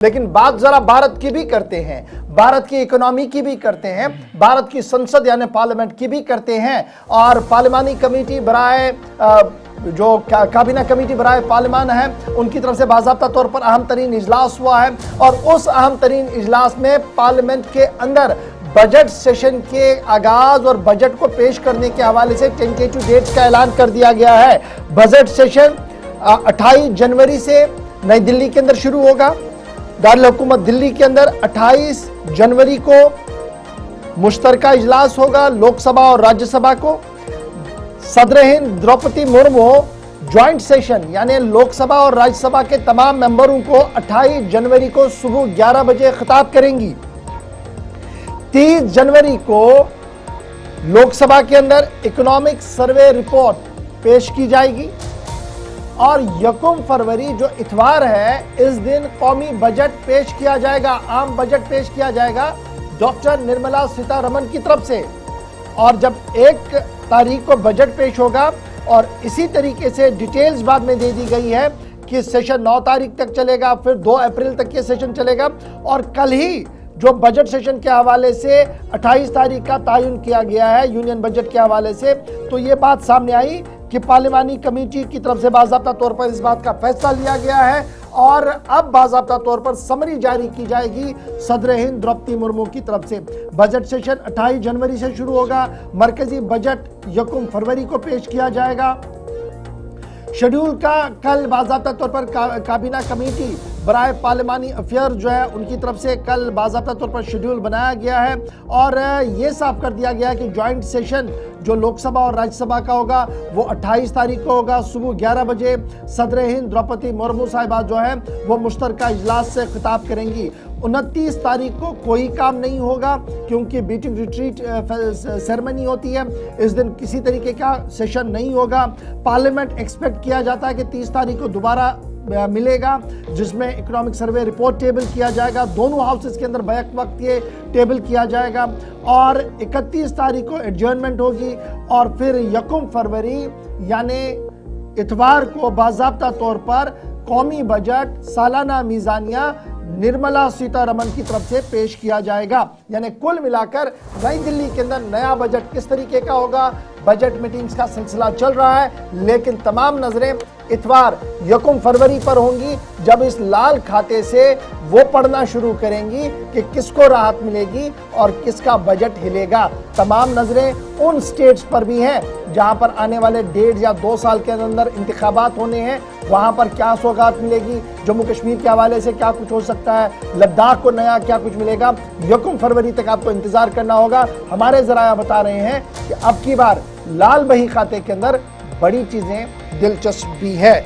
लेकिन बात जरा भारत की भी करते हैं, भारत की इकोनॉमी की भी करते हैं, भारत की संसद यानी पार्लियामेंट की भी करते हैं। और पार्लिमानी कमेटी बराए जो काबीना कमेटी बराए पार्लिमान है, उनकी तरफ से बाज़ाब्ता तौर पर अहम तरीन इजलास हुआ है और उस अहम तरीन इजलास में पार्लियामेंट के अंदर बजट सेशन के आगाज और बजट को पेश करने के हवाले से टेंटेटिव डेट्स का ऐलान कर दिया गया है। बजट सेशन 28 जनवरी से नई दिल्ली के अंदर शुरू होगा। दारुल हुकूमत दिल्ली के अंदर 28 जनवरी को मुश्तरका इजलास होगा लोकसभा और राज्यसभा को। सदर हिंद द्रौपदी मुर्मू ज्वाइंट सेशन यानी लोकसभा और राज्यसभा के तमाम मेंबरों को 28 जनवरी को सुबह 11 बजे खिताब करेंगी। 30 जनवरी को लोकसभा के अंदर इकोनॉमिक सर्वे रिपोर्ट पेश की जाएगी और 1 फरवरी जो इतवार है, इस दिन कौमी बजट पेश किया जाएगा, आम बजट पेश किया जाएगा डॉक्टर निर्मला सीतारमण की तरफ से। और जब 1 तारीख को बजट पेश होगा और इसी तरीके से डिटेल्स बाद में दे दी गई है कि सेशन 9 तारीख तक चलेगा, फिर 2 अप्रैल तक ये सेशन चलेगा और कल ही जो बजट सेशन के हवाले से 28 तारीख का तयन किया गया है यूनियन बजट के हवाले से, तो ये बात सामने आई कि पार्लिमानी कमेटी की तरफ से बाज़ाब्ता तौर पर इस बात का फैसला लिया गया है और अब बाज़ाब्ता तौर पर समरी जारी की जाएगी सदर हिंद द्रौपदी मुर्मू की तरफ से। बजट सेशन 28 जनवरी से शुरू होगा। मरकजी बजट 1 फरवरी को पेश किया जाएगा। शेड्यूल का कल बाज़ाब्ता तौर पर काबीना कमेटी बराए पार्लिमानी अफेयर जो है उनकी तरफ से कल बाज़ाब्ता तौर पर शेड्यूल बनाया गया है और ये साफ कर दिया गया है कि ज्वाइंट सेशन जो लोकसभा और राज्यसभा का होगा वो 28 तारीख को होगा सुबह 11 बजे। सदर हिंद द्रौपदी मुर्मू साहिबा जो है वो मुश्तरका इजलास से खिताब करेंगी। 29 तारीख को कोई काम नहीं होगा क्योंकि बीटिंग रिट्रीट सेरेमनी होती है, इस दिन किसी तरीके का सेशन नहीं होगा। पार्लियामेंट एक्सपेक्ट किया जाता है कि 30 तारीख को दोबारा मिलेगा जिसमें इकोनॉमिक सर्वे रिपोर्ट टेबल किया जाएगा। दोनों हाउसेस के अंदर बैक वक्त ये टेबल किया जाएगा और 31 तारीख को एडजर्नमेंट होगी और फिर 1 फरवरी यानी इतवार को बाज़ाब्ता तौर पर कौमी बजट सालाना मीज़ानिया निर्मला सीतारमण की तरफ से पेश किया जाएगा। यानी कुल मिलाकर नई दिल्ली के अंदर नया बजट किस तरीके का होगा, बजट मीटिंग्स का सिलसिला चल रहा है, लेकिन तमाम नजरें इतवार 1 फरवरी पर होंगी जब इस लाल खाते से वो पढ़ना शुरू करेंगी कि किसको राहत मिलेगी और किसका बजट हिलेगा। तमाम नजरें उन स्टेट्स पर भी हैं जहां पर आने वाले 1.5 या 2 साल के अंदर इंतखाबात होने हैं, वहां पर क्या सौगात मिलेगी, जम्मू कश्मीर के हवाले से क्या कुछ हो सकता है, लद्दाख को नया क्या कुछ मिलेगा। 1 फरवरी तक आपको इंतजार करना होगा। हमारे जराया बता रहे हैं कि अब की बार लाल बही खाते के अंदर बड़ी चीजें दिलचस्प भी है।